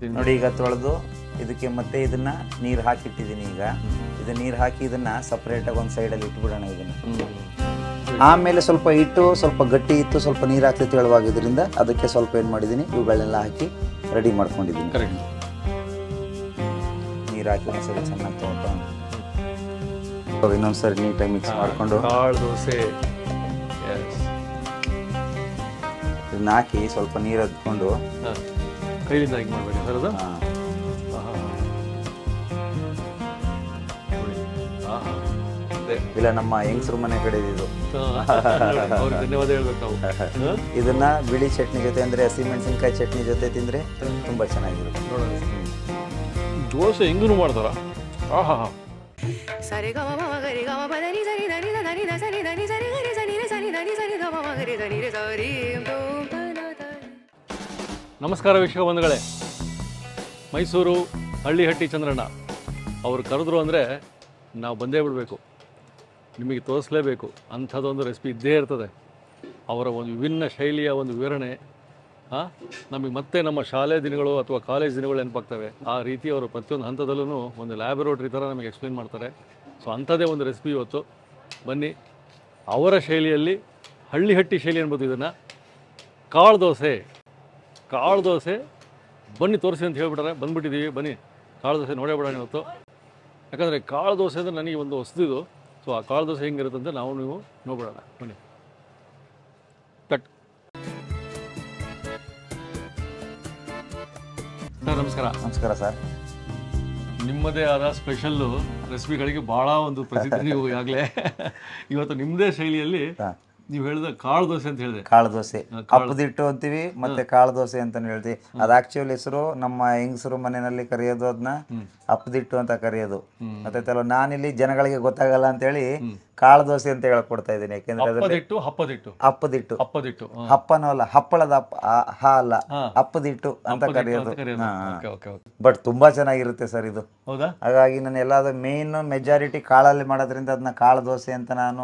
ನೋಡಿ ಈಗ ತೊಳೆದು ಇದಕ್ಕೆ ಮತ್ತೆ ಇದನ್ನ ನೀರು ಹಾಕಿಟ್ಟಿದ್ದೀನಿ. ಈಗ ಇದು ನೀರು ಹಾಕಿ ಇದನ್ನ ಸಪ್ರೇಟಾಗಿ ಒಂದು ಸೈಡಲ್ಲಿ ಇಟ್ಬಿಡೋಣ. ಇದನ್ನ ಆಮೇಲೆ ಸ್ವಲ್ಪ ಇಟ್ಟು ಸ್ವಲ್ಪ ಗಟ್ಟಿ ಇತ್ತು, ಸ್ವಲ್ಪ ನೀರು ಹಾಕಿ ತೆಳುವಾಗಿದ್ದರಿಂದ ಅದಕ್ಕೆ ಸ್ವಲ್ಪ ಏನು ಮಾಡಿದ್ದೀನಿ, ಇವುಗಳನ್ನೆಲ್ಲ ಹಾಕಿ ರೆಡಿ ಮಾಡ್ಕೊಂಡಿದ್ದೀನಿ. ನೀರು ಹಾಕಿ ಒಂದ್ಸರಿ ಚೆನ್ನಾಗಿ ತೊಗೊಂಡು ಇನ್ನೊಂದ್ಸರಿ ನೀಟಾಗಿ ಮಿಕ್ಸ್ ಮಾಡಿಕೊಂಡು ಇದನ್ನ ಹಾಕಿ ಸ್ವಲ್ಪ ನೀರು ಹದ್ಕೊಂಡು ಕೈಲಿಂದ ಹಿಂಗೆ ಮಾಡಬೇಕು ಸರ್ ಅದು. ಇಲ್ಲ ನಮ್ಮ ಹೆಂಗಸರು ಮನೆ ಕಡೆ ಇದು. ಧನ್ಯವಾದ ಹೇಳ್ಬೇಕು ನಾವು. ಇದನ್ನ ಬಿಳಿ ಚಟ್ನಿ ಜೊತೆ ಅಂದ್ರೆ ಹಸಿಮೆಣಸಿನಕಾಯಿ ಚಟ್ನಿ ಜೊತೆ ತಿಂದ್ರೆ ತುಂಬಾ ಚೆನ್ನಾಗಿರುತ್ತೆ. ದೋಸೆ ಹೆಂಗೂ ಮಾಡ್ತಾರ. ನಮಸ್ಕಾರ ವೀಕ್ಷಕ ಬಂಧುಗಳೇ, ಮೈಸೂರು ಹಳ್ಳಿಹಟ್ಟಿ ಚಂದ್ರಣ್ಣ ಅವರು ಕರೆದ್ರು ಅಂದರೆ ನಾವು ಬಂದೇ ಬಿಡಬೇಕು, ನಿಮಗೆ ತೋರಿಸಲೇಬೇಕು. ಅಂಥದ್ದೊಂದು ರೆಸಿಪಿ ಇದ್ದೇ ಇರ್ತದೆ. ಅವರ ಒಂದು ವಿಭಿನ್ನ ಶೈಲಿಯ ಒಂದು ವಿವರಣೆ ನಮಗೆ ಮತ್ತೆ ನಮ್ಮ ಶಾಲೆ ದಿನಗಳು ಅಥವಾ ಕಾಲೇಜ್ ದಿನಗಳು ನೆನಪಾಗ್ತವೆ. ಆ ರೀತಿ ಅವರು ಪ್ರತಿಯೊಂದು ಹಂತದಲ್ಲೂ ಒಂದು ಲ್ಯಾಬೊರೇಟ್ರಿ ಥರ ನಮಗೆ ಎಕ್ಸ್ಪ್ಲೇನ್ ಮಾಡ್ತಾರೆ. ಸೊ ಅಂಥದ್ದೇ ಒಂದು ರೆಸಿಪಿ ಇವತ್ತು. ಬನ್ನಿ, ಅವರ ಶೈಲಿಯಲ್ಲಿ ಹಳ್ಳಿಹಟ್ಟಿ ಶೈಲಿ ಅನ್ಬೋದು ಇದನ್ನು. ಕಾಳು ದೋಸೆ ಬನ್ನಿ ತೋರಿಸಿ ಅಂತ ಹೇಳ್ಬಿಟ್ರೆ ಬಂದುಬಿಟ್ಟಿದ್ದೀವಿ. ಬನ್ನಿ ಕಾಳು ದೋಸೆ ನೋಡೇ ಬಿಡೋಣ ಇವತ್ತು. ಯಾಕಂದರೆ ಕಾಳು ದೋಸೆ ಅಂದರೆ ನನಗೆ ಒಂದು ಹೊಸದಿದು. ಸೊ ಆ ಕಾಳು ದೋಸೆ ಹೆಂಗಿರುತ್ತೆ ಅಂತ ನಾವು ನೀವು ನೋಡ್ಬಿಡೋಣ. ಬನ್ನಿ. ಕಟ್ ಸರ್, ನಮಸ್ಕಾರ. ನಮಸ್ಕಾರ ಸರ್. ನಿಮ್ಮದೇ ಆದ ಸ್ಪೆಷಲ್ಲು ರೆಸಿಪಿಗಳಿಗೆ ಭಾಳ ಒಂದು ಪ್ರಸಿದ್ಧಿ ನೀವು ಈಗಾಗಲೇ. ಇವತ್ತು ನಿಮ್ಮದೇ ಶೈಲಿಯಲ್ಲಿ ನೀವು ಹೇಳಿದ ಕಾಳು ದೋಸೆ ಅಂತ ಹೇಳಿದೆ. ಕಾಳು ದೋಸೆ ಹಪ್ಪದಿಟ್ಟು ಅಂತೀವಿ, ಮತ್ತೆ ಕಾಳು ದೋಸೆ ಅಂತಾನು ಹೇಳ್ತೀವಿ. ಅದು ಆಕ್ಚುಲಿ ಹೆಸರು ನಮ್ಮ ಹೆಂಗಸರು ಮನೆಯಲ್ಲಿ ಕರೆಯೋದು ಅದನ್ನ ಹಪ್ಪದಿಟ್ಟು ಅಂತ ಕರೆಯೋದು. ಮತ್ತೆ ನಾನಿಲ್ಲಿ ಜನಗಳಿಗೆ ಗೊತ್ತಾಗಲ್ಲ ಅಂತ ಹೇಳಿ ಕಾಳು ದೋಸೆ ಅಂತ ಹೇಳ್ಕೊಡ್ತಾ ಇದ್ದೀನಿ. ಯಾಕೆಂದ್ರೆ ಹಪ್ಪದಿಟ್ಟು ಹಪ್ಪನೂ ಅಲ್ಲ, ಹಪ್ಪಳದ ಹ ಅಲ್ಲ, ಹಪ್ಪದಿಟ್ಟು ಅಂತ ಕರೆಯೋದು. ಬಟ್ ತುಂಬಾ ಚೆನ್ನಾಗಿರುತ್ತೆ ಸರ್ ಇದು. ಹಾಗಾಗಿ ನಾನು ಎಲ್ಲಾದ್ರೂ ಮೇನ್ ಮೆಜಾರಿಟಿ ಕಾಳಲ್ಲಿ ಮಾಡೋದ್ರಿಂದ ಅದನ್ನ ಕಾಳು ದೋಸೆ ಅಂತ ನಾನು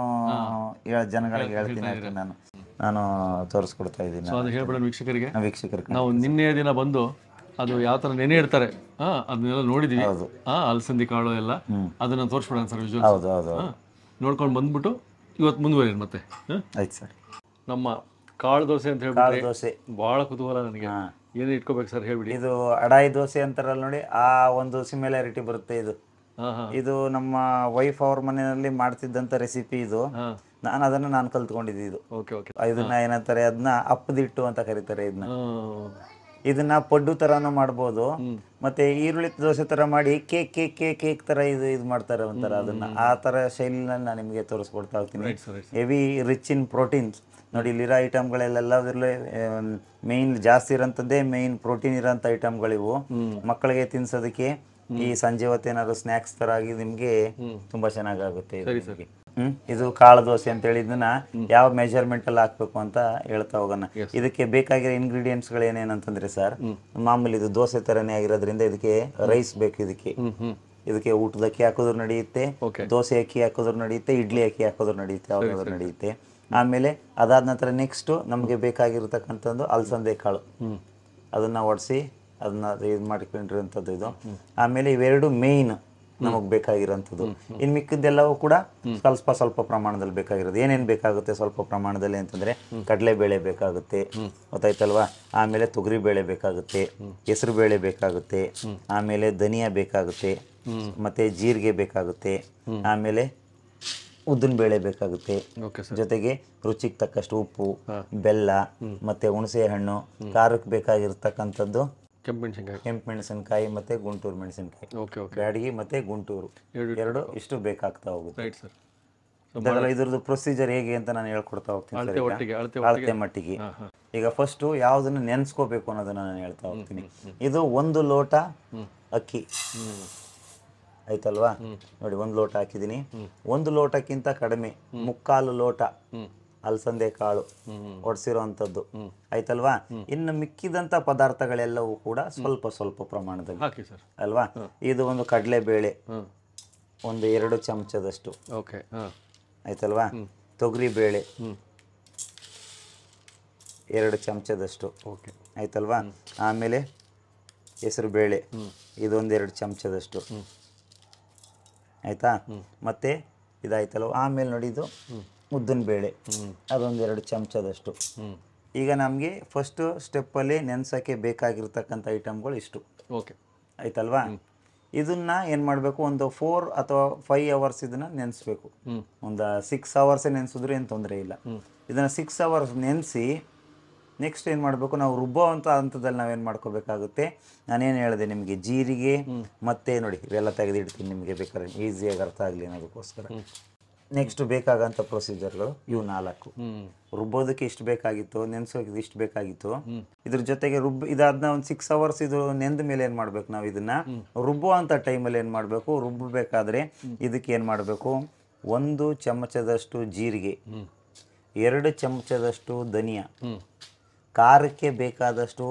ಜನಗಳಿಗೆ ಹೇಳ್ತೀನಿ. ನಾನು ತೋರಿಸ್ಕೊಡ್ತಾ ಇದ್ದೀನಿ. ವೀಕ್ಷಕರಿಗೆ ನಾವು ನಿನ್ನೆ ದಿನ ಬಂದು ಅದು ಯಾವ ತರ ನೆನೆ ಇಡ್ತಾರೆ ಅದನ್ನೆಲ್ಲ ನೋಡಿದೀವಿ. ಅಲಸಂದಿ ಕಾಳು ಎಲ್ಲ ಅದನ್ನ ತೋರಿಸ್ಬಿಡೋಣ ಸರ್. ವಿಜುವಲ್ ನೋಡ್ಕೊಂಡು ಬಂದ್ಬಿಟ್ಟು ಇವತ್ತು ಮುಂದುವರಿ ಮತ್ತೆ. ಆಯ್ತು ಸರ್. ನಮ್ಮ ಕಾಳು ದೋಸೆ ಅಂತ ಹೇಳ್ಬಿಟ್ಟು ದೋಸೆ ಬಹಳ ಕುತೂಹಲ ನನಗೆ. ಏನು ಇಟ್ಕೋಬೇಕು ಸರ್ ಹೇಳ್ಬಿಡಿ. ಇದು ಅಡಾಯಿ ದೋಸೆ ಅಂತಾರಲ್ಲ ನೋಡಿ, ಆ ಒಂದು ಸಿಮಿಲಾರಿಟಿ ಬರುತ್ತೆ ಇದು. ಇದು ನಮ್ಮ ವೈಫ್ ಅವ್ರ ಮನೆಯಲ್ಲಿ ಮಾಡ್ತಿದ್ದಂತ ರೆಸಿಪಿ ಇದು. ನಾನು ಕಲ್ತ್ಕೊಂಡಿದ್ದೆ ಇದು. ಇದನ್ನ ಏನಂತಾರೆ, ಅದನ್ನ ಅಪ್ಪದಿಟ್ಟು ಅಂತ ಕರೀತಾರೆ. ಇದನ್ನ ಪಡ್ಡು ತರಾನು ಮಾಡ್ಬೋದು, ಮತ್ತೆ ಈರುಳ್ಳಿ ದೋಸೆ ತರ ಮಾಡಿ ಕೇಕ್ ತರ ಇದು ಮಾಡ್ತಾರೆ ಒಂಥರ. ಅದನ್ನ ಆ ತರ ಶೈಲಿನ ನಾನು ನಿಮಗೆ ತೋರಿಸ್ಕೊಡ್ತಾ ಹೋಗ್ತೀನಿ. Heavy rich in proteins. ನೋಡಿ, ಇಲ್ಲಿರೋ ಐಟಮ್ಗಳೆಲ್ಲದರಲ್ಲೇ ಮೇನ್ ಜಾಸ್ತಿ ಇರೋಂಥದ್ದೇ ಮೇನ್ ಪ್ರೋಟೀನ್ ಇರೋಂಥ ಐಟಮ್ಗಳಿವು. ಮಕ್ಕಳಿಗೆ ತಿನ್ಸೋದಕ್ಕೆ ಈ ಸಂಜೆ ಹೊತ್ತು ಏನಾದ್ರು ಸ್ನಾಕ್ಸ್ ತರ ಆಗಿ ನಿಮ್ಗೆ ತುಂಬಾ ಚೆನ್ನಾಗುತ್ತೆ. ಇದು ಕಾಳು ದೋಸೆ ಅಂತ ಹೇಳಿ ಇದನ್ನ ಯಾವ ಮೆಜರ್ಮೆಂಟ್ ಅಲ್ಲಿ ಹಾಕ್ಬೇಕು ಅಂತ ಹೇಳ್ತಾ ಹೋಗೋಣ. ಇದಕ್ಕೆ ಬೇಕಾಗಿರೋ ಇಂಗ್ರೀಡಿಯೆಂಟ್ಸ್ ಗಳು ಏನೇನಂತಂದ್ರೆ ಸರ್, ಮಾಮೂಲಿ ಇದು ದೋಸೆ ತರನೇ ಆಗಿರೋದ್ರಿಂದ ಇದಕ್ಕೆ ರೈಸ್ ಬೇಕು. ಇದಕ್ಕೆ ಊಟದ ಅಕ್ಕಿ ಹಾಕೋದ್ರು ನಡೆಯುತ್ತೆ, ದೋಸೆ ಅಕ್ಕಿ ಹಾಕೋದ್ರು ನಡೆಯುತ್ತೆ, ಇಡ್ಲಿ ಅಕ್ಕಿ ಹಾಕೋದ್ರು ನಡೆಯುತ್ತೆ, ಯಾವ್ದಾದ್ರು ನಡೆಯುತ್ತೆ. ಆಮೇಲೆ ಅದಾದ ನಂತರ ನೆಕ್ಸ್ಟ್ ನಮ್ಗೆ ಬೇಕಾಗಿರ್ತಕ್ಕಂಥದ್ದು ಅಲಸಂದೆ ಕಾಳು. ಅದನ್ನ ಒಡಿಸಿ ಅದನ್ನ ಇದು ಮಾಡ್ಕೊಂಡಿರೋಂಥದ್ದು ಇದು. ಆಮೇಲೆ ಇವೆರಡು ಮೇಯ್ನ್ ನಮಗ್ ಬೇಕಾಗಿರೋಂಥದ್ದು. ಇನ್ ಮಿಕ್ಕಿದ್ದೆಲ್ಲವೂ ಕೂಡ ಸ್ವಲ್ಪ ಪ್ರಮಾಣದಲ್ಲಿ ಬೇಕಾಗಿರೋದು. ಏನೇನ್ ಬೇಕಾಗುತ್ತೆ ಸ್ವಲ್ಪ ಪ್ರಮಾಣದಲ್ಲಿ ಅಂತಂದ್ರೆ, ಕಡಲೆಬೇಳೆ ಬೇಕಾಗುತ್ತೆ, ಗೊತ್ತಾಯ್ತಲ್ವಾ. ಆಮೇಲೆ ತೊಗರಿ ಬೇಳೆ ಬೇಕಾಗುತ್ತೆ, ಹೆಸರು ಬೇಳೆ ಬೇಕಾಗುತ್ತೆ, ಆಮೇಲೆ ಧನಿಯಾ ಬೇಕಾಗುತ್ತೆ, ಮತ್ತೆ ಜೀರಿಗೆ ಬೇಕಾಗುತ್ತೆ, ಆಮೇಲೆ ಉದ್ದಿನ ಬೇಳೆ ಬೇಕಾಗುತ್ತೆ, ಜೊತೆಗೆ ರುಚಿಗೆ ತಕ್ಕಷ್ಟು ಉಪ್ಪು, ಬೆಲ್ಲ, ಮತ್ತೆ ಹುಣಸೆ ಹಣ್ಣು, ಖಾರಕ್ಕೆ ಬೇಕಾಗಿರ್ತಕ್ಕಂಥದ್ದು ಕೆಂಪು ಮೆಣಸಿನಕಾಯಿ ಮತ್ತೆ ಗುಂಟೂರು ಮೆಣಸಿನಕಾಯಿ, ಬ್ಯಾಡಗಿ ಮತ್ತೆ ಗುಂಟೂರು ಎರಡು ಇಷ್ಟು ಬೇಕಾಗ್ತಾ ಹೋಗುತ್ತೆ. ಇದ್ರದ್ದು ಪ್ರೊಸೀಜರ್ ಹೇಗೆ ಅಂತ ನಾನು ಹೇಳ್ಕೊಡ್ತಾ ಹೋಗ್ತೀನಿ ಅಳತೆ ಮಟ್ಟಿಗೆ. ಈಗ ಫಸ್ಟ್ ಯಾವ್ದನ್ನ ನೆನ್ಸ್ಕೋಬೇಕು ಅನ್ನೋದನ್ನ ನಾನು ಹೇಳ್ತಾ ಹೋಗ್ತೀನಿ. ಇದು 1 ಲೋಟ ಅಕ್ಕಿ ಆಯ್ತಲ್ವಾ. ನೋಡಿ, 1 ಲೋಟ ಹಾಕಿದೀನಿ. 1 ಲೋಟಕ್ಕಿಂತ ಕಡಿಮೆ 3/4 ಲೋಟ ಅಲಸಂದೆ ಕಾಳು ಒಡ್ಸಿರೋಂಥದ್ದು ಆಯ್ತಲ್ವಾ. ಇನ್ನು ಮಿಕ್ಕಿದಂತ ಪದಾರ್ಥಗಳೆಲ್ಲವೂ ಕೂಡ ಸ್ವಲ್ಪ ಪ್ರಮಾಣದಲ್ಲಿ ಅಲ್ವಾ. ಇದು ಒಂದು ಕಡಲೆಬೇಳೆ ಒಂದು 2 ಚಮಚದಷ್ಟು ಆಯ್ತಲ್ವಾ. ತೊಗರಿ ಬೇಳೆ 2 ಚಮಚದಷ್ಟು ಆಯ್ತಲ್ವಾ. ಆಮೇಲೆ ಹೆಸರು ಬೇಳೆ ಇದೊಂದೆರಡು ಚಮಚದಷ್ಟು ಆಯಿತಾ. ಮತ್ತು ಇದಾಯ್ತಲ್ಲ, ಆಮೇಲೆ ನೋಡಿ ಇದು ಉದ್ದಿನ ಬೇಳೆ ಅದೊಂದೆರಡು ಚಮಚದಷ್ಟು. ಈಗ ನಮಗೆ ಫಸ್ಟು ಸ್ಟೆಪ್ಪಲ್ಲಿ ನೆನೆಸೋಕ್ಕೆ ಬೇಕಾಗಿರ್ತಕ್ಕಂಥ ಐಟಮ್ಗಳು ಇಷ್ಟು. ಓಕೆ ಆಯ್ತಲ್ವಾ. ಇದನ್ನು ಏನು ಮಾಡಬೇಕು, ಒಂದು 4 ಅಥವಾ 5 ಅವರ್ಸ್ ಇದನ್ನು ನೆನೆಸ್ಬೇಕು. ಒಂದು 6 ಅವರ್ಸೇ ನೆನೆಸಿದ್ರು ಏನು ತೊಂದರೆ ಇಲ್ಲ. ಇದನ್ನು 6 ಅವರ್ಸ್ ನೆನೆಸಿ ನೆಕ್ಸ್ಟ್ ಏನು ಮಾಡಬೇಕು, ನಾವು ರುಬ್ಬೋ ಅಂಥ ಹಂತದಲ್ಲಿ ನಾವೇನು ಮಾಡ್ಕೋಬೇಕಾಗುತ್ತೆ, ನಾನೇನು ಹೇಳಿದೆ ನಿಮಗೆ, ಜೀರಿಗೆ ಮತ್ತು ನೋಡಿ ಇವೆಲ್ಲ ತೆಗೆದಿಡ್ತೀನಿ ನಿಮಗೆ ಬೇಕಾದ್ರೆ ಈಸಿಯಾಗಿ ಅರ್ಥ ಆಗಲಿ ಅನ್ನೋದಕ್ಕೋಸ್ಕರ. ನೆಕ್ಸ್ಟ್ ಬೇಕಾಗಂಥ ಪ್ರೊಸೀಜರ್ಗಳು ಇವು 4. ರುಬ್ಬೋದಕ್ಕೆ ಇಷ್ಟು ಬೇಕಾಗಿತ್ತು, ನೆನೆಸೋಕೆ ಇಷ್ಟು ಬೇಕಾಗಿತ್ತು. ಇದ್ರ ಜೊತೆಗೆ ಇದಾದ್ನ ಒಂದು 6 ಅವರ್ಸ್ ಇದು ನೆಂದ ಮೇಲೆ ಏನು ಮಾಡಬೇಕು, ನಾವು ಇದನ್ನು ರುಬ್ಬೋ ಅಂಥ ಟೈಮಲ್ಲಿ ಏನು ಮಾಡಬೇಕು, ರುಬ್ಬಬೇಕಾದ್ರೆ ಇದಕ್ಕೆ ಏನು ಮಾಡಬೇಕು, 1 ಚಮಚದಷ್ಟು ಜೀರಿಗೆ, 2 ಚಮಚದಷ್ಟು ಧನಿಯಾ, ಖಾರಕ್ಕೆ ಬೇಕಾದಷ್ಟು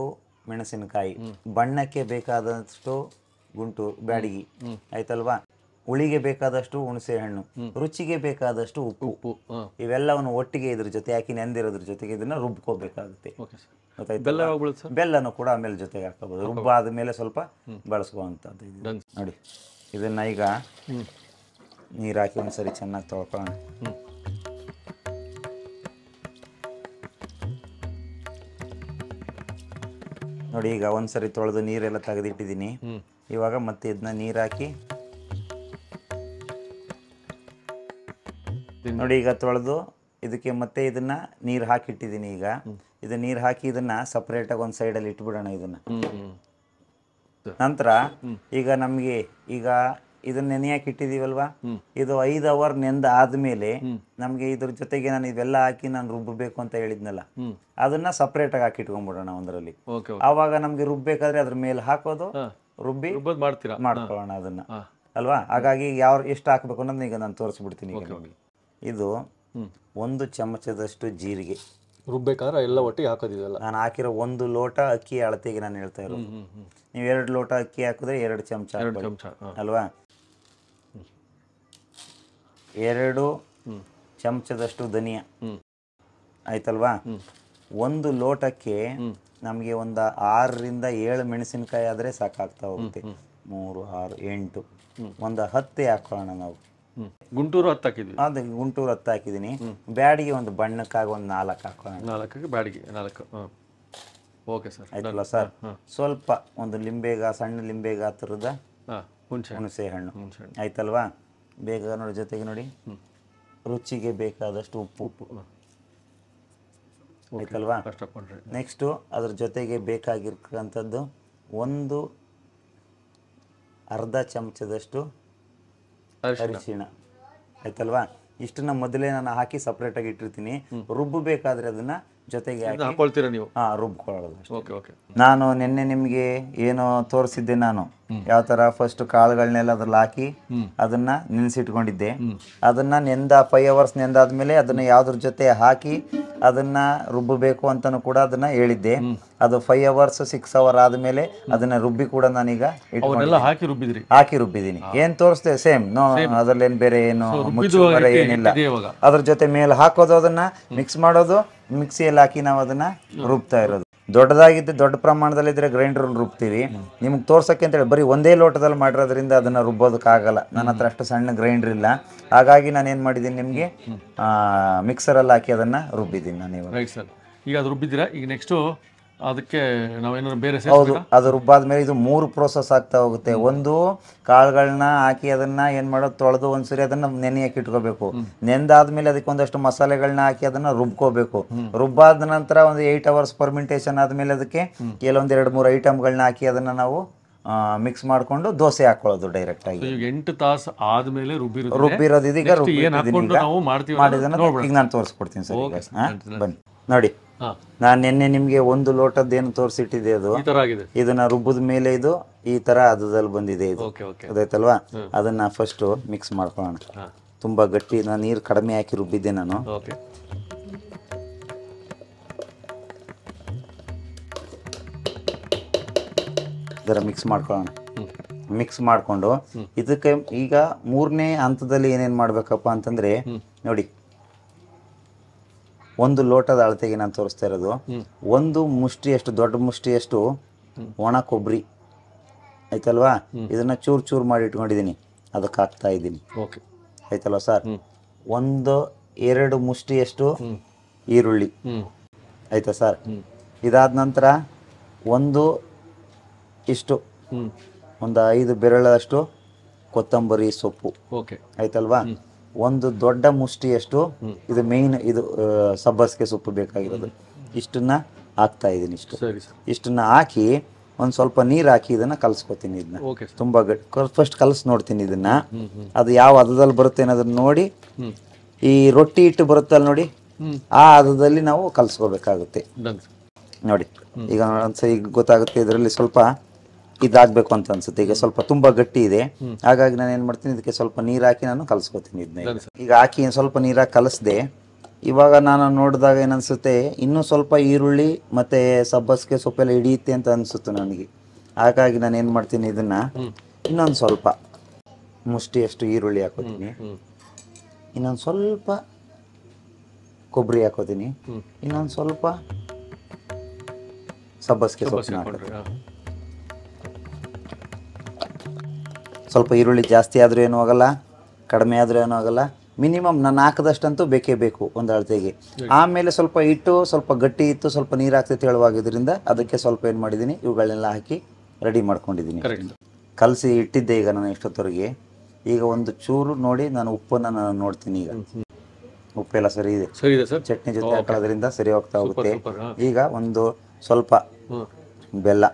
ಮೆಣಸಿನಕಾಯಿ, ಬಣ್ಣಕ್ಕೆ ಬೇಕಾದಷ್ಟು ಗುಂಟೂರು ಬ್ಯಾಡಗಿ ಆಯ್ತಲ್ವಾ, ಹುಳಿಗೆ ಬೇಕಾದಷ್ಟು ಹುಣಸೆ ಹಣ್ಣು, ರುಚಿಗೆ ಬೇಕಾದಷ್ಟು ಉಪ್ಪು. ಇವೆಲ್ಲವನ್ನು ಒಟ್ಟಿಗೆ ಇದ್ರ ಜೊತೆ ಹಾಕಿ ನೆಂದಿರೋದ್ರ ಜೊತೆಗೆ ಇದನ್ನ ರುಬ್ಕೋಬೇಕಾಗುತ್ತೆ. ಬೆಲ್ಲನೂ ಕೂಡ ಆಮೇಲೆ ಜೊತೆಗೆ ಹಾಕೋಬಹುದು. ರುಬ್ಬಾದ ಮೇಲೆ ಸ್ವಲ್ಪ ಬಳಸ್ಕೋವಂಥದ್ದು ಇದು. ನೋಡಿ ಇದನ್ನ ಈಗ ನೀರು ಹಾಕಿ ಒಂದ್ಸರಿ ಚೆನ್ನಾಗಿ ತೊಳ್ಕೊಳ್ಳೋಣ. ನೋಡಿ ಈಗ ಒಂದ್ಸರಿ ತೊಳೆದು ನೀರೆಲ್ಲ ತೆಗೆದಿಟ್ಟಿದ್ದೀನಿ. ಇವಾಗ ಮತ್ತೆ ಇದನ್ನ ನೀರು ಹಾಕಿ ನೋಡಿ ಈಗ ತೊಳೆದು ಇದಕ್ಕೆ ಮತ್ತೆ ಇದನ್ನ ನೀರು ಹಾಕಿಟ್ಟಿದ್ದೀನಿ. ಈಗ ಇದು ನೀರು ಹಾಕಿ ಇದನ್ನ ಸಪ್ರೇಟಾಗಿ ಒಂದು ಸೈಡಲ್ಲಿ ಇಟ್ಬಿಡೋಣ. ಇದನ್ನ ನಂತರ ಈಗ ನಮಗೆ ಈಗ ಇದನ್ನ ನೆನೆಯಾಗಿ ಇಟ್ಟಿದ್ದೀವಲ್ವಾ, ಇದು 5 ಅವರ್ ನೆಂದ ಆದ್ಮೇಲೆ ನಮಗೆ ಇದ್ರ ಜೊತೆಗೆ ನಾನು ಇವೆಲ್ಲ ಹಾಕಿ ನಾನು ರುಬ್ಬಬೇಕು ಅಂತ ಹೇಳಿದ್ನಲ್ಲ, ಅದನ್ನ ಸಪ್ರೇಟಾಗಿ ಹಾಕಿ ಇಟ್ಕೊಂಡ್ಬಿಡೋಣ ಒಂದರಲ್ಲಿ. ಆವಾಗ ನಮ್ಗೆ ರುಬ್ಬೇಕಾದ್ರೆ ಅದ್ರ ಮೇಲೆ ಹಾಕೋದು, ರುಬ್ಬಿ ಮಾಡ್ಕೊಳ್ಳೋಣ ಅದನ್ನ ಅಲ್ವಾ. ಹಾಗಾಗಿ ಎಷ್ಟು ಹಾಕ್ಬೇಕು ಅನ್ನೋದನ್ನ ಈಗ ನಾನು ತೋರಿಸ್ಬಿಡ್ತೀನಿ. ಇದು 1 ಚಮಚದಷ್ಟು ಜೀರಿಗೆ ರುಬ್ಬೇಕಾದ್ರೆ ಎಲ್ಲ ಒಟ್ಟಿಗೆ ಹಾಕೋದಿದೆಲ್ಲ. ನಾನು ಹಾಕಿರೋ 1 ಲೋಟ ಅಕ್ಕಿ ಅಳತೆಗೆ ನಾನು ಹೇಳ್ತಾ ಇರೋದು. ನೀವು 2 ಲೋಟ ಅಕ್ಕಿ ಹಾಕಿದ್ರೆ 2 ಚಮಚ ಅಲ್ವಾ. 2 ಚಮಚದಷ್ಟು ಧನಿಯಾ ಆಯ್ತಲ್ವಾ. 1 ಲೋಟಕ್ಕೆ ನಮಗೆ ಒಂದು 6ರಿಂದ 7 ಮೆಣಸಿನಕಾಯಿ ಆದರೆ ಸಾಕಾಗ್ತಾ ಹೋಗುತ್ತೆ. 3, 6, 8 ಒಂದು 10 ಹಾಕೋಣ ನಾವು. ಗುಂಟೂರು 10 ಹಾಕಿದ್ವಿ. ಅದು ಗುಂಟೂರು 10 ಹಾಕಿದ್ದೀನಿ. ಬ್ಯಾಡಿಗೆ ಒಂದು ಬಣ್ಣಕ್ಕಾಗಿ ಒಂದು 4 ಹಾಕೋಣ. 4ಕ್ಕೆ ಬ್ಯಾಡಿಗೆ 4. ಓಕೆ ಸರ್, ಆಯ್ತಲ್ಲ ಸರ್. ಸ್ವಲ್ಪ ಒಂದು ಸಣ್ಣ ಲಿಂಬೆ ಗಾತ್ರದ ಹುಣಸೆ ಹಣ್ಣು ಆಯ್ತಲ್ವಾ. ಬೇಗ ನೋಡಿ ಜೊತೆಗೆ ನೋಡಿ ರುಚಿಗೆ ಬೇಕಾದಷ್ಟು ಉಪ್ಪು ಆಯ್ತಲ್ವಾ. ನೆಕ್ಸ್ಟು ಅದ್ರ ಜೊತೆಗೆ ಬೇಕಾಗಿರ್ತಕ್ಕಂಥದ್ದು ಒಂದು ಅರ್ಧ ಚಮಚದಷ್ಟು ಅರಿಶಿಣ ಆಯ್ತಲ್ವಾ. ಇಷ್ಟನ್ನ ಮೊದಲೇ ನಾನು ಹಾಕಿ ಸಪ್ರೇಟಾಗಿ ಇಟ್ಟಿರ್ತೀನಿ. ರುಬ್ಬಬೇಕಾದ್ರೆ ಅದನ್ನ ಜೊತೆಗೆ ಹಾಕೊಳ್ತೀರಾ ನೀವು? ರುಬ್ಕೊಳ್ಳೋದು. ನಾನು ನಿನ್ನೆ ನಿಮಗೆ ಏನು ತೋರಿಸಿದ್ದೆ, ನಾನು ಯಾವ ಥರ ಫಸ್ಟ್ ಕಾಳುಗಳನ್ನೆಲ್ಲ ಅದ್ರಲ್ಲಿ ಹಾಕಿ ಅದನ್ನ ನೆನೆಸಿಟ್ಕೊಂಡಿದ್ದೆ. ಅದನ್ನ 5 ಅವರ್ಸ್ ನೆಂದಾದ್ಮೇಲೆ ಅದನ್ನ ಯಾವ್ದ್ರ ಜೊತೆ ಹಾಕಿ ಅದನ್ನ ರುಬ್ಬಬೇಕು ಅಂತಲೂ ಕೂಡ ಅದನ್ನ ಹೇಳಿದ್ದೆ. ಅದು 5 ಅವರ್ಸ್ 6 ಅವರ್ ಆದಮೇಲೆ ಅದನ್ನ ರುಬ್ಬಿ ಕೂಡ ನಾನೀಗ ಹಾಕಿ ರುಬ್ಬಿದ್ದೀನಿ. ಏನ್ ತೋರಿಸ್ದೆ ಸೇಮ್, ಅದ್ರಲ್ಲೇನು ಬೇರೆ ಏನು ಮುಚ್ಚುಮರೆ ಏನಿಲ್ಲ. ಅದ್ರ ಜೊತೆ ಮೇಲೆ ಹಾಕೋದು, ಅದನ್ನ ಮಿಕ್ಸ್ ಮಾಡೋದು, ಮಿಕ್ಸಿಯಲ್ಲಿ ಹಾಕಿ ನಾವು ಅದನ್ನ ರುಬ್ತಾ ಇರೋದು. ದೊಡ್ಡ ಪ್ರಮಾಣದಲ್ಲಿದ್ದರೆ ಗ್ರೈಂಡ್ರಲ್ಲಿ ರುಬ್ತೀವಿ. ನಿಮ್ಗೆ ತೋರ್ಸೋಕ್ಕೆ ಅಂತೇಳಿ ಬರೀ ಒಂದೇ ಲೋಟದಲ್ಲಿ ಮಾಡಿರೋದ್ರಿಂದ ಅದನ್ನು ರುಬ್ಬೋದಕ್ಕಾಗಲ್ಲ. ನನ್ನ ಹತ್ರ ಅಷ್ಟು ಸಣ್ಣ ಗ್ರೈಂಡ್ರ್ ಇಲ್ಲ. ಹಾಗಾಗಿ ನಾನು ಏನು ಮಾಡಿದ್ದೀನಿ, ನಿಮಗೆ ಮಿಕ್ಸರಲ್ಲಿ ಹಾಕಿ ಅದನ್ನು ರುಬ್ಬಿದ್ದೀನಿ ನಾನು ಇವಾಗ. Right sir. ಈಗ ಅದು ರುಬ್ಬಿದ್ದೀರಾ. ಈಗ ನೆಕ್ಸ್ಟು ಅದಕ್ಕೆ ನಾವೇನಾದ್ರು ಬೇರೆ? ಹೌದು, ಅದು ರುಬ್ಬಾದ್ಮೇಲೆ ಇದು 3 ಪ್ರೋಸೆಸ್ ಆಗ್ತಾ ಹೋಗುತ್ತೆ. ಒಂದು, ಕಾಳುಗಳನ್ನ ಹಾಕಿ ಅದನ್ನ ಏನು ಮಾಡೋದು, ತೊಳೆದು ಒಂದ್ಸರಿ ಅದನ್ನ ನೆನೆಯಕ್ಕೆ ಇಟ್ಕೋಬೇಕು. ನೆಂದಾದ್ಮೇಲೆ ಅದಕ್ಕೆ ಒಂದಷ್ಟು ಮಸಾಲೆಗಳನ್ನ ಹಾಕಿ ಅದನ್ನ ರುಬ್ಕೋಬೇಕು. ರುಬ್ಬಾದ ನಂತರ ಒಂದು 8 ಅವರ್ಸ್ ಫರ್ಮೆಂಟೇಷನ್ ಆದ್ಮೇಲೆ ಅದಕ್ಕೆ ಕೆಲವೊಂದು 2-3 ಐಟಮ್ಗಳನ್ನ ಹಾಕಿ ಅದನ್ನ ನಾವು ಮಿಕ್ಸ್ ಮಾಡ್ಕೊಂಡು ದೋಸೆ ಹಾಕೊಳ್ಳೋದು ಡೈರೆಕ್ಟ್ ಆಗಿ. 8 ತಾಸು ಆದ್ಮೇಲೆ ರುಬ್ಬಿರೋದು ಇದೀಗ ಮಾಡಿದನ್ನ ಈಗ ನಾನು ತೋರಿಸ್ಕೊಡ್ತೀನಿ ಸರ್. ಬನ್ನಿ ನೋಡಿ, ನಾನು ನಿನ್ನೆ ನಿಮ್ಗೆ 1 ಲೋಟದ್ದು ಏನು ತೋರಿಸಿಟ್ಟಿದೆ, ಅದು ಇದನ್ನ ರುಬ್ಬದ ಮೇಲೆ ಇದು ಈ ತರ ಅದದಲ್ಲಿ ಬಂದಿದೆ. ಇದು ಗೊತ್ತಾಯ್ತಲ್ವಾ. ಅದನ್ನ ಫಸ್ಟ್ ಮಿಕ್ಸ್ ಮಾಡ್ಕೊಳ್ಳೋಣ. ತುಂಬಾ ಗಟ್ಟಿ, ನಾನು ನೀರು ಕಡಿಮೆ ಹಾಕಿ ರುಬ್ಬಿದ್ದೆ ನಾನು. ಇದರ ಮಿಕ್ಸ್ ಮಾಡ್ಕೊಳ್ಳೋಣ. ಮಿಕ್ಸ್ ಮಾಡಿಕೊಂಡು ಇದಕ್ಕೆ ಈಗ 3ನೇ ಹಂತದಲ್ಲಿ ಏನೇನು ಮಾಡ್ಬೇಕಪ್ಪ ಅಂತಂದ್ರೆ, ನೋಡಿ 1 ಲೋಟದ ಅಳತೆಗೆ ನಾನು ತೋರಿಸ್ತಾ ಇರೋದು 1 ಮುಷ್ಟಿಯಷ್ಟು, ದೊಡ್ಡ ಮುಷ್ಟಿಯಷ್ಟು ಒಣ ಕೊಬ್ಬರಿ ಆಯ್ತಲ್ವಾ, ಇದನ್ನ ಚೂರು ಚೂರು ಮಾಡಿ ಇಟ್ಕೊಂಡಿದ್ದೀನಿ, ಅದಕ್ಕೆ ಹಾಕ್ತಾ ಇದ್ದೀನಿ. ಓಕೆ, ಆಯ್ತಲ್ವಾ ಸರ್. 1-2 ಮುಷ್ಟಿಯಷ್ಟು ಈರುಳ್ಳಿ, ಆಯ್ತಾ ಸರ್. ಇದಾದ ನಂತರ ಒಂದು 5 ಬೆರಳಷ್ಟು ಕೊತ್ತಂಬರಿ ಸೊಪ್ಪು, ಓಕೆ, ಆಯ್ತಲ್ವಾ. ಒಂದು ದೊಡ್ಡ ಮುಷ್ಟಿಯಷ್ಟು, ಇದು ಮೇಯ್ನ್, ಇದು ಸಬ್ಬಸಿಗೆ ಸೊಪ್ಪು ಬೇಕಾಗಿರೋದು. ಇಷ್ಟನ್ನ ಹಾಕ್ತಾ ಇದ್ದೀನಿ. ಇಷ್ಟನ್ನ ಹಾಕಿ ಒಂದು ಸ್ವಲ್ಪ ನೀರು ಹಾಕಿ ಇದನ್ನ ಕಲಿಸ್ಕೊತೀನಿ. ಇದನ್ನ ತುಂಬ ಫಸ್ಟ್ ಕಲಸಿ ನೋಡ್ತೀನಿ ಇದನ್ನ, ಅದು ಯಾವ ಹದದಲ್ಲಿ ಬರುತ್ತೆ ಅನ್ನೋದನ್ನ ನೋಡಿ. ಈ ರೊಟ್ಟಿ ಹಿಟ್ಟು ಬರುತ್ತಲ್ಲ ನೋಡಿ, ಆ ಹದದಲ್ಲಿ ನಾವು ಕಲಿಸ್ಕೋಬೇಕಾಗುತ್ತೆ ನೋಡಿ. ಈಗ ಈಗ ಗೊತ್ತಾಗುತ್ತೆ, ಇದರಲ್ಲಿ ಸ್ವಲ್ಪ ಇದಾಗಬೇಕು ಅಂತ ಅನ್ಸುತ್ತೆ. ಈಗ ಸ್ವಲ್ಪ ತುಂಬ ಗಟ್ಟಿ ಇದೆ, ಹಾಗಾಗಿ ನಾನು ಏನು ಮಾಡ್ತೀನಿ, ಇದಕ್ಕೆ ಸ್ವಲ್ಪ ನೀರು ಹಾಕಿ ನಾನು ಕಲಿಸ್ಕೊತೀನಿ ಇದನ್ನ. ಈಗ ಹಾಕಿ ಸ್ವಲ್ಪ ನೀರಾಗಿ ಕಲಿಸ್ದೆ. ಇವಾಗ ನಾನು ನೋಡಿದಾಗ ಏನನ್ಸುತ್ತೆ, ಇನ್ನೂ ಸ್ವಲ್ಪ ಈರುಳ್ಳಿ ಮತ್ತು ಸಬ್ಬಸಿಗೆ ಸೊಪ್ಪೆಲ್ಲ ಹಿಡಿಯುತ್ತೆ ಅಂತ ಅನಿಸುತ್ತೆ ನನಗೆ. ಹಾಗಾಗಿ ನಾನು ಏನು ಮಾಡ್ತೀನಿ, ಇದನ್ನು ಇನ್ನೊಂದು ಸ್ವಲ್ಪ ಮುಷ್ಟಿಯಷ್ಟು ಈರುಳ್ಳಿ ಹಾಕೋತೀನಿ, ಇನ್ನೊಂದು ಸ್ವಲ್ಪ ಕೊಬ್ಬರಿ ಹಾಕೋತೀನಿ, ಇನ್ನೊಂದು ಸ್ವಲ್ಪ ಸಬ್ಬಸಿಗೆ ಸೊಪ್ಪನ್ನ ಹಾಕೋತೀನಿ. ಸ್ವಲ್ಪ ಈರುಳ್ಳಿ ಜಾಸ್ತಿ ಆದರೂ ಏನೂ ಆಗಲ್ಲ, ಕಡಿಮೆ ಆದರೂ ಏನೂ ಆಗಲ್ಲ. ಮಿನಿಮಮ್ ನಾನು ಹಾಕಿದಷ್ಟಂತೂ ಬೇಕೇ ಬೇಕು ಒಂದು ಅಳತೆಗೆ. ಆಮೇಲೆ ಸ್ವಲ್ಪ ಹಿಟ್ಟು ಸ್ವಲ್ಪ ಗಟ್ಟಿ ಇತ್ತು, ಸ್ವಲ್ಪ ನೀರು ಹಾಕ್ತೈತೆ ಹೇಳುವಾಗಿದ್ದರಿಂದ ಅದಕ್ಕೆ ಸ್ವಲ್ಪ ಏನು ಮಾಡಿದ್ದೀನಿ, ಇವುಗಳನ್ನೆಲ್ಲ ಹಾಕಿ ರೆಡಿ ಮಾಡ್ಕೊಂಡಿದ್ದೀನಿ. ಕಲಸಿ ಇಟ್ಟಿದ್ದೆ ಈಗ ನಾನು ಎಷ್ಟೊತ್ತವರೆಗೆ. ಈಗ ಒಂದು ಚೂರು ನೋಡಿ, ನಾನು ಉಪ್ಪನ್ನು ನಾನು ನೋಡ್ತೀನಿ. ಈಗ ಉಪ್ಪೆಲ್ಲ ಸರಿ ಇದೆ, ಚಟ್ನಿ ಜೊತೆ ಹಾಕೋದ್ರಿಂದ ಸರಿ ಹೋಗ್ತಾ ಹೋಗುತ್ತೆ. ಈಗ ಒಂದು ಸ್ವಲ್ಪ ಬೆಲ್ಲ,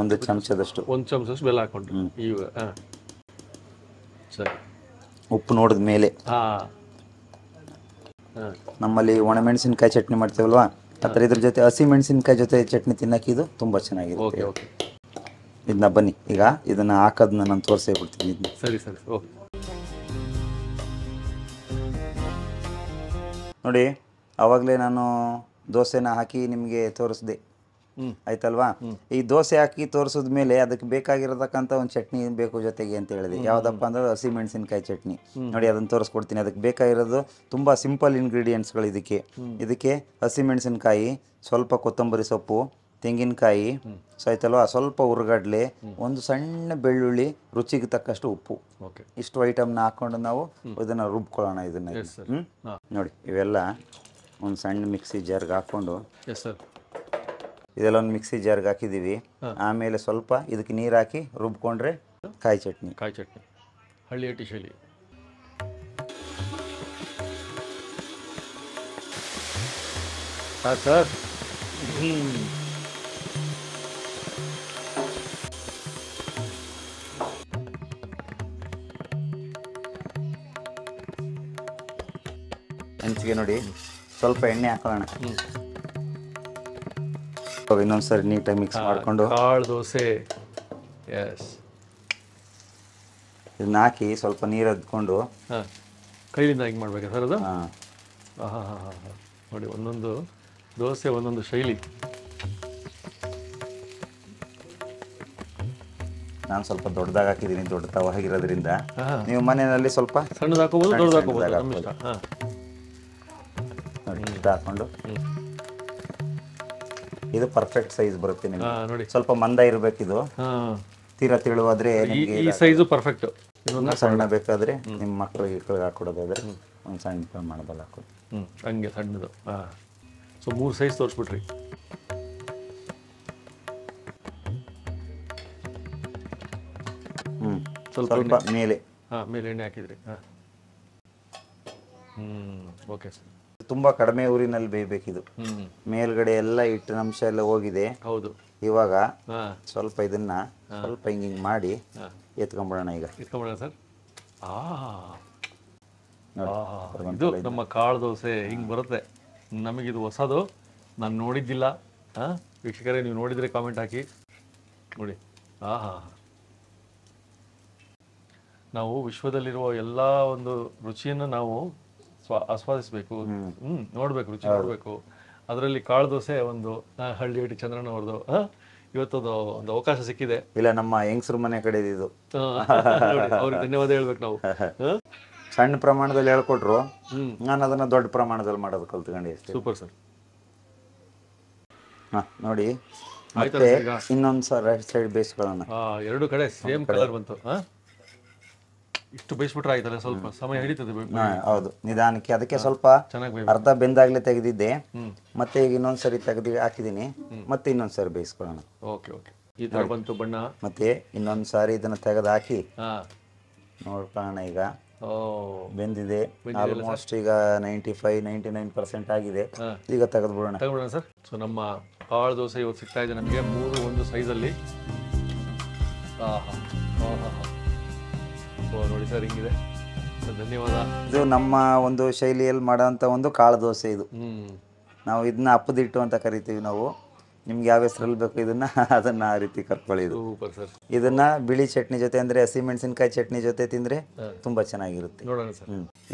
ಒಂದು ಚಮಚದಷ್ಟು ಬೆಲ್ಲ ಹಾಕೊಂಡ್ರು. ಈಗ ಸರಿ, ಉಪ್ಪು ನೋಡಿದ ಮೇಲೆ ನಮ್ಮಲ್ಲಿ ಒಣಮೆಣಸಿನ್ಕಾಯಿ ಚಟ್ನಿ ಮಾಡ್ತೇವಲ್ವಾ, ಆ ಥರ ಇದ್ರ ಜೊತೆ ಹಸಿ ಮೆಣಸಿನ್ಕಾಯಿ ಜೊತೆ ಚಟ್ನಿ ತಿನ್ನಕ್ಕೆ ಇದು ತುಂಬ ಚೆನ್ನಾಗಿರುತ್ತೆ. ಇದನ್ನ ಬನ್ನಿ, ಈಗ ಇದನ್ನ ಹಾಕೋದನ್ನ ನಾನು ತೋರಿಸೇ ಬಿಡ್ತೀನಿ ಇದನ್ನ. ಸರಿ ನೋಡಿ, ಆವಾಗಲೇ ನಾನು ದೋಸೆನ ಹಾಕಿ ನಿಮಗೆ ತೋರಿಸ್ದೆ, ಆಯ್ತಲ್ವಾ. ಈ ದೋಸೆ ಹಾಕಿ ತೋರಿಸಿದ ಮೇಲೆ ಅದಕ್ಕೆ ಬೇಕಾಗಿರತಕ್ಕಂಥ ಒಂದು ಚಟ್ನಿ ಬೇಕು ಜೊತೆಗೆ ಅಂತ ಹೇಳಿದೆ. ಯಾವುದಪ್ಪ ಅಂದ್ರೆ ಹಸಿ ಮೆಣಸಿನ್ಕಾಯಿ ಚಟ್ನಿ. ನೋಡಿ, ಅದನ್ನು ತೋರಿಸ್ಕೊಡ್ತೀನಿ. ಅದಕ್ಕೆ ಬೇಕಾಗಿರೋದು ತುಂಬ ಸಿಂಪಲ್ ಇಂಗ್ರೀಡಿಯೆಂಟ್ಸ್ಗಳು. ಇದಕ್ಕೆ ಹಸಿ ಮೆಣಸಿನ್ಕಾಯಿ, ಸ್ವಲ್ಪ ಕೊತ್ತಂಬರಿ ಸೊಪ್ಪು, ತೆಂಗಿನಕಾಯಿ, ಸೊ ಆಯ್ತಲ್ವಾ, ಸ್ವಲ್ಪ ಹುರ್ಗಡ್ಲೆ, ಒಂದು ಸಣ್ಣ ಬೆಳ್ಳುಳ್ಳಿ, ರುಚಿಗೆ ತಕ್ಕಷ್ಟು ಉಪ್ಪು. ಇಷ್ಟು ಐಟಮ್ನ ಹಾಕ್ಕೊಂಡು ನಾವು ಇದನ್ನು ರುಬ್ಕೊಳ್ಳೋಣ. ಇದನ್ನ ನೋಡಿ, ಇವೆಲ್ಲ ಒಂದು ಸಣ್ಣ ಮಿಕ್ಸಿ ಜಾರ್ಗೆ ಹಾಕ್ಕೊಂಡು, ಇದೆಲ್ಲ ಒಂದು ಮಿಕ್ಸಿ ಜಾರ್ಗೆ ಹಾಕಿದ್ದೀವಿ. ಆಮೇಲೆ ಸ್ವಲ್ಪ ಇದಕ್ಕೆ ನೀರು ಹಾಕಿ ರುಬ್ಕೊಂಡ್ರೆ ಕಾಯಿ ಚಟ್ನಿ ಹಳ್ಳಿ ಹಟ್ಟಿ ಶೈಲಿ. ಸರ್, ಹಂಚಿಗೆ ನೋಡಿ ಸ್ವಲ್ಪ ಎಣ್ಣೆ ಹಾಕೋಣ. ಇನ್ನೊಂದ್ಸರಿ ನೀಟಾಗಿ ಮಿಕ್ಸ್ ಮಾಡಿಕೊಂಡು ಕಾಳು ದೋಸೆ ಇದನ್ನ ಹಾಕಿ ಸ್ವಲ್ಪ ನೀರು ಅದ್ಕೊಂಡು ಕೈಲಿಂದ ಹಿಂಗೆ ಮಾಡ್ಬೇಕಾ ಸರ್ ಅದು? ನೋಡಿ, ಒಂದೊಂದು ದೋಸೆ ಒಂದೊಂದು ಶೈಲಿ. ನಾನು ಸ್ವಲ್ಪ ದೊಡ್ಡದಾಗಿ ಹಾಕಿದ್ದೀನಿ, ದೊಡ್ಡ ತವ ಆಗಿರೋದ್ರಿಂದ. ನೀವು ಮನೆಯಲ್ಲಿ ಸ್ವಲ್ಪ ಸಣ್ಣದು ಹಾಕೋಬೋದು, ದೊಡ್ಡದು ಹಾಕೋಬೋದು. ಹಾಕೊಂಡು ಇದು ಪರ್ಫೆಕ್ಟ್ ಸೈಜ್ ಬರುತ್ತೆ ನಿಮಗೆ. ನೋಡಿ, ಸ್ವಲ್ಪ ಮಂದ ಇರಬೇಕಿದು. ತೀರಾ ತಿಳುವಾದ್ರೆ ಈ ಸೈಜು ಪರ್ಫೆಕ್ಟ್. ಸಣ್ಣ ಬೇಕಾದ್ರೆ ನಿಮ್ಮ ಮಕ್ಕಳಿಗೆ ಹಾಕೊಡೋದಾದ್ರೆ ಒಂದು ಸಣ್ಣ ಮಾಡಬಲ್ಲ ಹಾಕೋದು. ಹಂಗೆ ಸಣ್ಣದು. ಸೊ 3 ಸೈಜ್ ತೋರಿಸ್ಬಿಟ್ರಿ. ಸ್ವಲ್ಪ ಮೇಲೆ ಎಣ್ಣೆ ಹಾಕಿದ್ರಿ. Okay sir. ತುಂಬಾ ಕಡಿಮೆ ಊರಿನಲ್ಲಿ ಬೇಯಬೇಕಿದು. ಮೇಲ್ಗಡೆ ಎಲ್ಲ ಹಿಟ್ಟಿನ ಅಂಶ ಎಲ್ಲ ಹೋಗಿದೆ. ಹೌದು. ಇವಾಗ ಸ್ವಲ್ಪ ಇದನ್ನ ಸ್ವಲ್ಪ ಹಿಂಗಿಂಗ್ ಮಾಡಿ ಎತ್ಕೊಂಡ್ಬಿಡೋಣ. ಈಗ ಎತ್ಕೊಂಡ್ಬಿಡೋಣ ಸರ್. ಇದು ನಮ್ಮ ಕಾಳು ದೋಸೆ ಹಿಂಗೆ ಬರುತ್ತೆ. ನಮಗಿದು ಹೊಸದು, ನಾನು ನೋಡಿದ್ದಿಲ್ಲ. ವೀಕ್ಷಕರೇ, ನೀವು ನೋಡಿದರೆ ಕಾಮೆಂಟ್ ಹಾಕಿ. ನೋಡಿ, ನಾವು ವಿಶ್ವದಲ್ಲಿರುವ ಎಲ್ಲ ಒಂದು ರುಚಿಯನ್ನು ನಾವು ಆಸ್ವಾದಿಸಬೇಕು, ನೋಡಬೇಕು, ರುಚಿ ನೋಡಬೇಕು. ಅದರಲ್ಲಿ ಕಾಳು ದೋಸೆ ಒಂದು ಹಳ್ಳಿ ಹಟ್ಟಿ ಚಂದ್ರಣ್ಣ ಅವ್ರದ್ದು ಇವತ್ತದು ಒಂದು ಅವಕಾಶ ಸಿಕ್ಕಿದೆ. ಇಲ್ಲ, ನಮ್ಮ ಹೆಂಗಸ್ರ ಮನೆ ಕಡೆ ಇದು. ಅವ್ರಿಗೆ ಧನ್ಯವಾದ ಹೇಳ್ಬೇಕು ನಾವು. ಸಣ್ಣ ಪ್ರಮಾಣದಲ್ಲಿ ಹೇಳ್ಕೊಟ್ರು, ನಾನು ಅದನ್ನ ದೊಡ್ಡ ಪ್ರಮಾಣದಲ್ಲಿ ಮಾಡೋದು ಕಲ್ತ್ಕೊಂಡೆ ಅಷ್ಟೇ. Super sir. ನೋಡಿ, ಮತ್ತೆ ಇನ್ನೊಂದು ರೈಟ್ ಸೈಡ್ ಬೇಯಿಸ್ಕೊಳ್ಳೋಣ. ಎರಡು ಕಡೆ ಸೇಮ್ ಕಲರ್ ಬಂತು. ಇಷ್ಟು ಬೇಯಿಸ್ಬಿಟ್ರೆ ಆಯ್ತಲ್ಲ, ಸ್ವಲ್ಪ ಸಮಯ ಹಿಡಿತದೆ. ಹೌದು, ನಿಧಾನಕ್ಕೆ. ಅದಕ್ಕೆ ಸ್ವಲ್ಪ ಚೆನ್ನಾಗಿ ಅರ್ಧ ಬೆಂದಾಗ್ಲೇ ತೆಗೆದಿದ್ದೆ, ಮತ್ತೆ ಈಗ ಇನ್ನೊಂದ್ಸರಿ ತೆಗೆದು ಹಾಕಿದ್ದೀನಿ, ಮತ್ತೆ ಇನ್ನೊಂದ್ಸರಿ ಬೇಯಿಸ್ಕೊಳ್ಳೋಣ. ಓಕೆ ಓಕೆ, ಈ ತರ ಬಂತು ಬಣ್ಣ. ಮತ್ತೆ ಇನ್ನೊಂದ್ಸಾರಿ ಇದನ್ನ ತೆಗೆದು ಹಾಕಿ ನೋಡ್ಕೊಳ್ಳೋಣ. ಈಗ ಬೆಂದಿದೆ ಆಲ್ಮೋಸ್ಟ್, ಈಗ 95-99% ಆಗಿದೆ. ಈಗ ತೆಗೆದ್ಬಿಡೋಣ ಸರ್. ಸೊ ನಮ್ಮ ಕಾಳು ದೋಸೆ ಇವತ್ತು ಸಿಗ್ತಾ ಇದೆ ನಮಗೆ 3 ಸೈಜಲ್ಲಿ. ನೋಡಿ ಸರ್, ಹಿಂಗಿದೆ. ಧನ್ಯವಾದ. ಇದು ನಮ್ಮ ಒಂದು ಶೈಲಿಯಲ್ಲಿ ಮಾಡೋಂಥ ಒಂದು ಕಾಳು ದೋಸೆ. ಇದು ನಾವು ಇದನ್ನ ಅಪ್ಪದಿಟ್ಟು ಅಂತ ಕರಿತೀವಿ ನಾವು. ನಿಮ್ಗೆ ಯಾವ ಹೆಸರಲ್ಲಿ ಬೇಕು ಅದನ್ನ ಆ ರೀತಿ ಕರ್ಕೊಳ್ಳಿ. ಇದನ್ನ ಬಿಳಿ ಚಟ್ನಿ ಜೊತೆ ಅಂದ್ರೆ ಹಸಿಮೆಣಸಿನಕಾಯಿ ಚಟ್ನಿ ಜೊತೆ ತಿಂದ್ರೆ ತುಂಬಾ ಚೆನ್ನಾಗಿರುತ್ತೆ.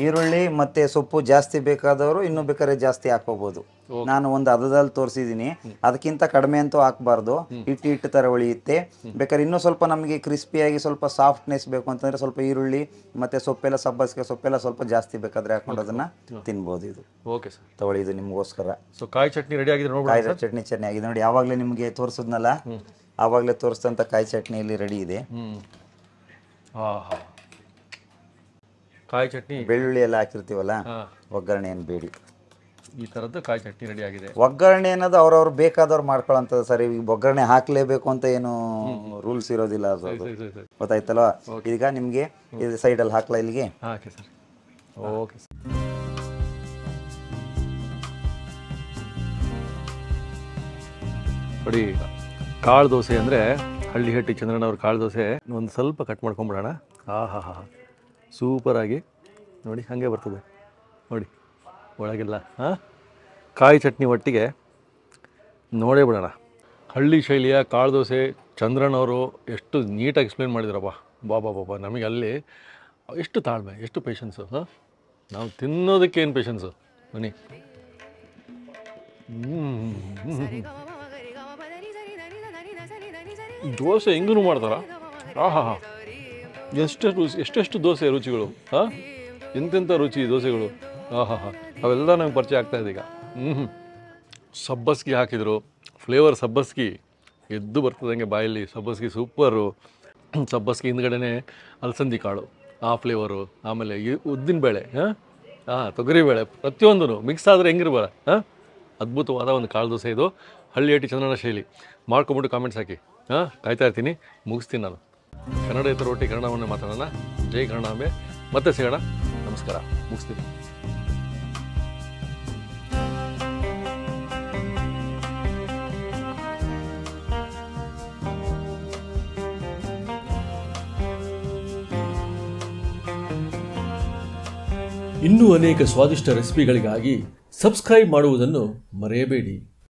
ಈರುಳ್ಳಿ ಮತ್ತೆ ಸೊಪ್ಪು ಜಾಸ್ತಿ ಬೇಕಾದವರು ಇನ್ನೂ ಬೇಕಾದ್ರೆ ಜಾಸ್ತಿ ಹಾಕೋಬಹುದು. ನಾನು ಒಂದು ಹದದಲ್ಲಿ ತೋರಿಸಿದೀನಿ, ಅದಕ್ಕಿಂತ ಕಡಿಮೆ ಅಂತೂ ಹಾಕಬಾರ್ದು. ಹಿಟ್ಟು ತರ ಉಳಿಯುತ್ತೆ. ಬೇಕಾದ್ರೆ ಇನ್ನೂ ಸ್ವಲ್ಪ ನಮಗೆ ಕ್ರಿಸ್ಪಿಯಾಗಿ ಸ್ವಲ್ಪ ಸಾಫ್ಟ್ನೆಸ್ ಬೇಕು ಅಂತಂದ್ರೆ ಸ್ವಲ್ಪ ಈರುಳ್ಳಿ ಮತ್ತೆ ಸೊಪ್ಪೆಲ್ಲ, ಸಬ್ಬಸಿಗೆ ಸೊಪ್ಪೆಲ್ಲ ಸ್ವಲ್ಪ ಜಾಸ್ತಿ ಬೇಕಾದ್ರೆ ಹಾಕೊಂಡು ಅದನ್ನ ತಿನ್ಬೋದು. ಇದು ಓಕೆ ಸರ್, ತಗೊಳ್ಳಿ, ಇದು ನಿಮ್ಗೋಸ್ಕರ. ಸೊ ಕಾಯಿ ಚಟ್ನಿ ರೆಡಿ ಆಗಿದೆ ನೋಡಿ. ಕಾಯಿ ಚಟ್ನಿ ಚೆನ್ನಾಗಿದೆ ನೋಡಿ. ಯಾವಾಗಲೇ ನಿಮಗೆ ತೋರಿಸಿದ್ನಲ್ಲ, ಆವಾಗಲೇ ತೋರಿಸಿದಂಥ ಕಾಯಿ ಚಟ್ನಿ ಇಲ್ಲಿ ರೆಡಿ ಇದೆ. ಕಾಯಿ ಚಟ್ನಿ, ಬೆಳ್ಳುಳ್ಳಿ ಎಲ್ಲ ಹಾಕಿರ್ತೀವಲ್ಲ, ಒಗ್ಗರಣೆ ಏನು ಬೇಡಿ. ಈ ಥರದ್ದು ಕಾಯಿ ಚಟ್ನಿ ರೆಡಿ ಆಗಿದೆ. ಒಗ್ಗರಣೆ ಅನ್ನೋದು ಅವ್ರವ್ರು ಬೇಕಾದವ್ರು ಮಾಡ್ಕೊಳ್ಳೋಂಥದ್ದು ಸರ್. ಈಗ ಒಗ್ಗರಣೆ ಹಾಕಲೇಬೇಕು ಅಂತ ಏನು ರೂಲ್ಸ್ ಇರೋದಿಲ್ಲ. ಅದು ಗೊತ್ತಾಯ್ತಲ್ವ? ಈಗ ನಿಮಗೆ ಇದು ಸೈಡಲ್ಲಿ ಹಾಕ್ಲಾ ಇಲ್ಲಿಗೆ? ಹಾಕಿ ಸರ್. Okay sir. ನೋಡಿ, ಕಾಳು ದೋಸೆ ಅಂದರೆ ಹಳ್ಳಿಹಟ್ಟಿ ಚಂದ್ರಣ್ಣವ್ರ ಕಾಳು ದೋಸೆ. ಒಂದು ಸ್ವಲ್ಪ ಕಟ್ ಮಾಡ್ಕೊಂಬಿಡೋಣ. ಸೂಪರಾಗಿ ನೋಡಿ, ಹಾಗೆ ಬರ್ತದೆ ನೋಡಿ ಒಳಗೆಲ್ಲ. ಕಾಯಿ ಚಟ್ನಿ ಒಟ್ಟಿಗೆ ನೋಡೇ ಬಿಡೋಣ. ಹಳ್ಳಿ ಶೈಲಿಯ ಕಾಳು ದೋಸೆ ಚಂದ್ರಣ್ಣವರು ಎಷ್ಟು ನೀಟಾಗಿ ಎಕ್ಸ್ಪ್ಲೇನ್ ಮಾಡಿದ್ರಪ್ಪ. ಬಾಬಾ, ನಮಗೆ ಅಲ್ಲಿ ಎಷ್ಟು ತಾಳ್ಮೆ, ಎಷ್ಟು ಪೇಷನ್ಸು. ನಾವು ತಿನ್ನೋದಕ್ಕೆ ಏನು ಪೇಷನ್ಸು ಬನ್ನಿ. ದೋಸೆ ಹೆಂಗೂ ಮಾಡ್ತಾರ. ಎಷ್ಟೆಷ್ಟು ದೋಸೆ ರುಚಿಗಳು. ಎಂತೆಂಥ ರುಚಿ ದೋಸೆಗಳು. ಅವೆಲ್ಲ ನಮಗೆ ಪರಿಚಯ ಆಗ್ತಾಯಿದೆ ಈಗ. ಸಬ್ಬಸ್ಗಿ ಹಾಕಿದರು, ಫ್ಲೇವರ್ ಸಬ್ಬಸ್ಗಿ ಎದ್ದು ಬರ್ತದಂಗೆ ಬಾಯಲ್ಲಿ. ಸಬ್ಬಸ್ಗಿ ಸೂಪರು. ಸಬ್ಬಸ್ಗಿ ಹಿಂದ್ಗಡೆ ಅಲಸಂದಿ ಕಾಳು, ಆ ಫ್ಲೇವರು. ಆಮೇಲೆ ಉದ್ದಿನಬೇಳೆ, ತೊಗರಿಬೇಳೆ, ಪ್ರತಿಯೊಂದೂ ಮಿಕ್ಸ್ ಆದರೆ ಹೆಂಗಿರ್ಬಾರ. ಅದ್ಭುತವಾದ ಒಂದು ಕಾಳು ದೋಸೆ ಇದು. ಹಳ್ಳಿಹಟ್ಟಿ ಚಂದ್ರಣ್ಣ ಶೈಲಿ. ಮಾಡ್ಕೊಂಬಿಟ್ಟು ಕಾಮೆಂಟ್ಸ್ ಹಾಕಿ. ಕಾಯ್ತಾ ಇರ್ತೀನಿ. ಮುಗಿಸ್ತೀನಿ ನಾನು. ಕನ್ನಡೇತರ ಒಟ್ಟಿ ಕನ್ನಡವನ್ನೇ ಮಾತಾಡೋಣ. ಜೈ ಕನ್ನಡಾಂಬೆ. ಮತ್ತೆ ಸಿಗೋಣ. ನಮಸ್ಕಾರ. ಮುಗಿಸ್ತೀನಿ. ಇನ್ನೂ ಅನೇಕ ಸ್ವಾದಿಷ್ಟ ರೆಸಿಪಿಗಳಿಗಾಗಿ ಸಬ್ಸ್ಕ್ರೈಬ್ ಮಾಡುವುದನ್ನು ಮರೆಯಬೇಡಿ.